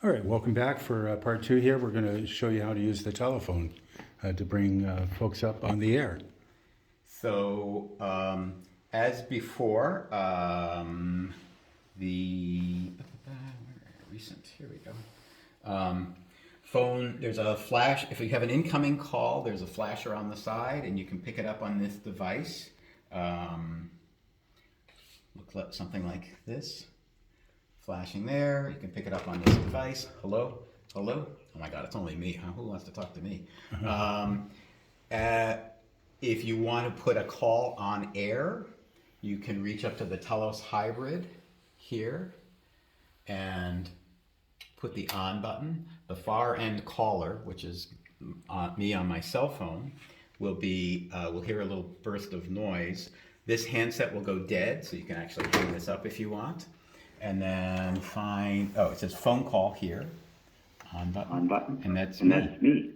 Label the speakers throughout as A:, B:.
A: All right, welcome back for part two here. We're going to show you how to use the telephone to bring folks up on the air.
B: So, as before, the recent, here we go. Phone, there's a flash. If you have an incoming call, there's a flasher on the side, and you can pick it up on this device. Look like something like this. Flashing there. You can pick it up on this device. Hello? Hello? Oh my God, it's only me. Huh? Who wants to talk to me? If you want to put a call on air, you can reach up to the Telos Hybrid here and put the on button. The far end caller, which is me on my cell phone, will hear a little burst of noise. This handset will go dead, so you can actually hang this up if you want. And then it says phone call here, on button, and that's me.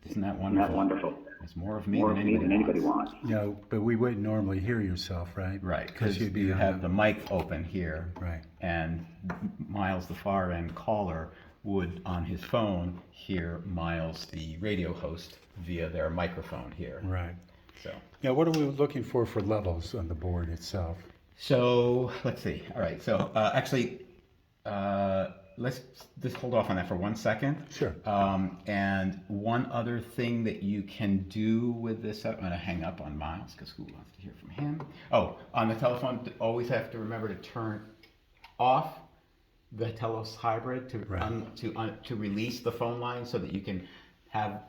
B: Isn't that wonderful? It's more of me than anybody wants.
A: Yeah, but we wouldn't normally hear yourself, right?
B: Right, because you have the mic open here.
A: Right.
B: And Miles, the far end caller, would on his phone hear Miles, the radio host, via their microphone here.
A: Right.
B: So.
A: Now, what are we looking for levels on the board itself?
B: So let's see. All right. So let's just hold off on that for 1 second.
A: Sure.
B: And one other thing that you can do with this, I'm going to hang up on Miles because who wants to hear from him? Oh, on the telephone, always have to remember to turn off the Telos Hybrid to release the phone line so that you can have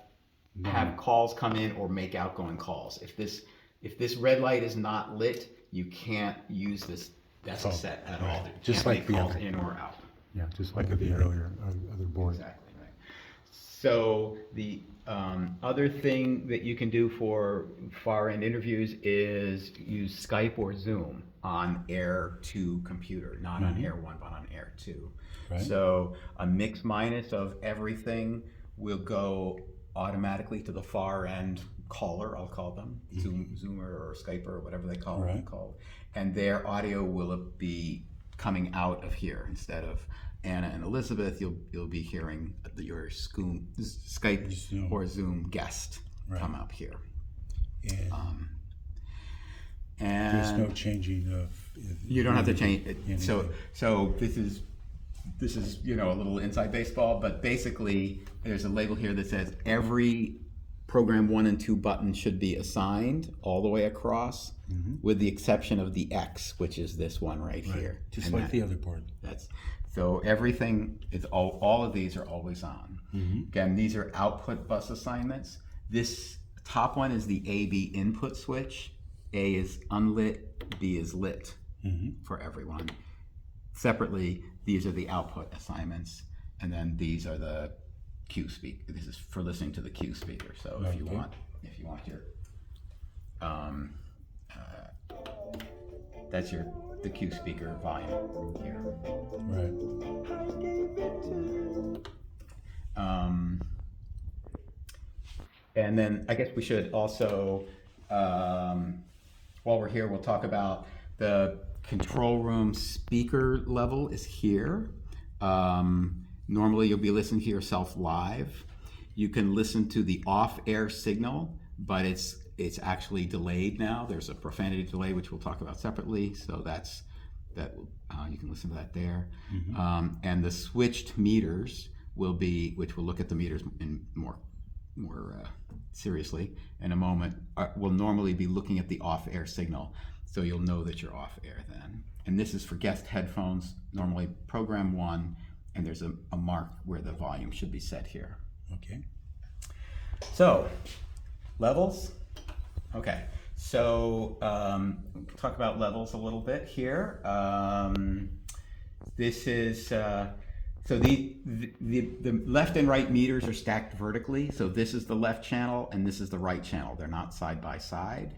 B: calls come in or make outgoing calls. If this red light is not lit, you can't use this set at all.
A: Just like the
B: calls
A: other.
B: in or out.
A: Yeah, just like the earlier other board.
B: Exactly right. So the other thing that you can do for far end interviews is use Skype or Zoom on Air 2 computer, not on Air 1, but on Air 2.
A: Right.
B: So a mix minus of everything will go automatically to the far end caller, I'll call them, Zoomer or Skyper or whatever they call them called, and their audio will be coming out of here instead of Anna and Elizabeth. You'll be hearing your Skype
A: Zoom.
B: or Zoom guest come up here.
A: And there's no changing of.
B: You don't have to change it. So this is a little inside baseball, but basically there's a label here that says every program 1 and 2 button should be assigned all the way across, with the exception of the X, which is this one right here.
A: Just like the other board.
B: So everything is all of these are always on. Again, these are output bus assignments. This top one is the AB input switch. A is unlit, B is lit for everyone. Separately, these are the output assignments, and then these are the Q speaker. This is for listening to the Q speaker. So if you want your that's the Q speaker volume here.
A: Right.
B: And then I guess we should also, while we're here, we'll talk about the control room speaker level is here. Normally you'll be listening to yourself live. You can listen to the off-air signal, but it's actually delayed now. There's a profanity delay, which we'll talk about separately. So you can listen to that there. And the switched meters which we'll look at the meters in more seriously in a moment, will normally be looking at the off-air signal. So you'll know that you're off-air then. And this is for guest headphones, normally program 1, and there's a mark where the volume should be set here.
A: Okay.
B: So, levels. Okay, so talk about levels a little bit here. This is so the left and right meters are stacked vertically. So this is the left channel and this is the right channel. They're not side by side.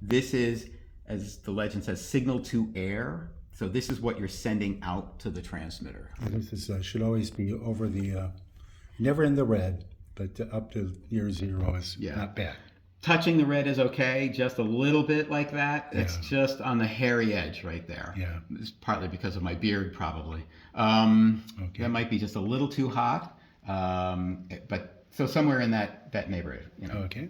B: This is, as the legend says, signal to air. So this is what you're sending out to the transmitter.
A: And this should always be over the, never in the red, but up to near 0 is not bad.
B: touching the red is okay, just a little bit like that. It's
A: Yeah.
B: just on the hairy edge right there.
A: Yeah.
B: It's partly because of my beard, probably.
A: Okay.
B: That might be just a little too hot, but so somewhere in that neighborhood, you know.
A: Okay.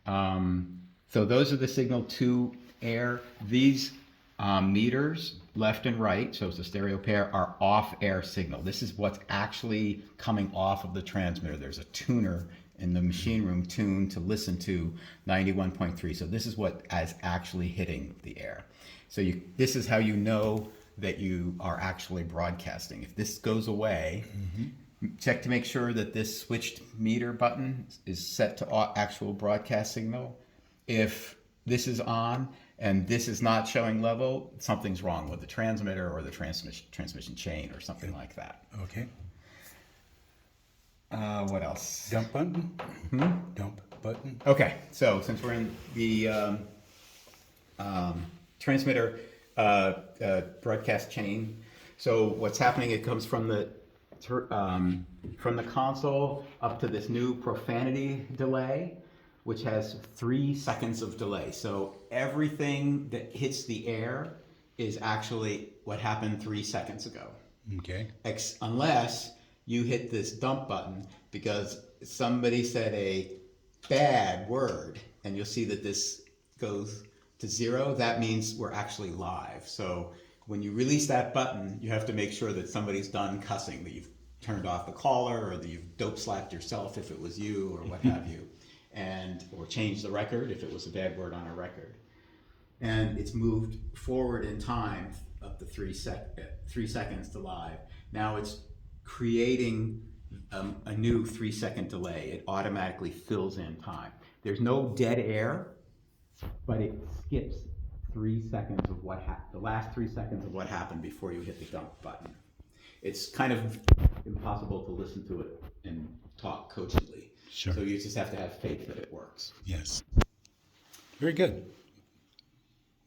B: So those are the signal to air. These meters, left and right, so it's a stereo pair, are off-air signal. This is what's actually coming off of the transmitter. There's a tuner in the machine room tuned to listen to 91.3. So this is what is actually hitting the air. So this is how you know that you are actually broadcasting. If this goes away, check to make sure that this switched meter button is set to actual broadcast signal. If this is on and this is not showing level, something's wrong with the transmitter or the transmission chain or something like that.
A: Okay.
B: What else?
A: Dump button? Dump button?
B: Okay, so since we're in the transmitter broadcast chain, so what's happening? It comes from the console up to this new profanity delay, which has 3 seconds of delay. So everything that hits the air is actually what happened 3 seconds ago.
A: Okay.
B: Unless you hit this dump button because somebody said a bad word, and you'll see that this goes to 0. That means we're actually live. So when you release that button, you have to make sure that somebody's done cussing, that you've turned off the caller, or that you've dope slapped yourself if it was you, or what have you, or changed the record if it was a bad word on a record. And it's moved forward in time up to 3 seconds to live. Now it's creating a new 3-second delay. It automatically fills in time. There's no dead air, but it skips 3 seconds of the last 3 seconds of what happened before you hit the dump button. It's kind of impossible to listen to it and talk cogently.
A: Sure.
B: So you just have to have faith that it works.
A: Yes. Very good.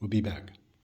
A: We'll be back.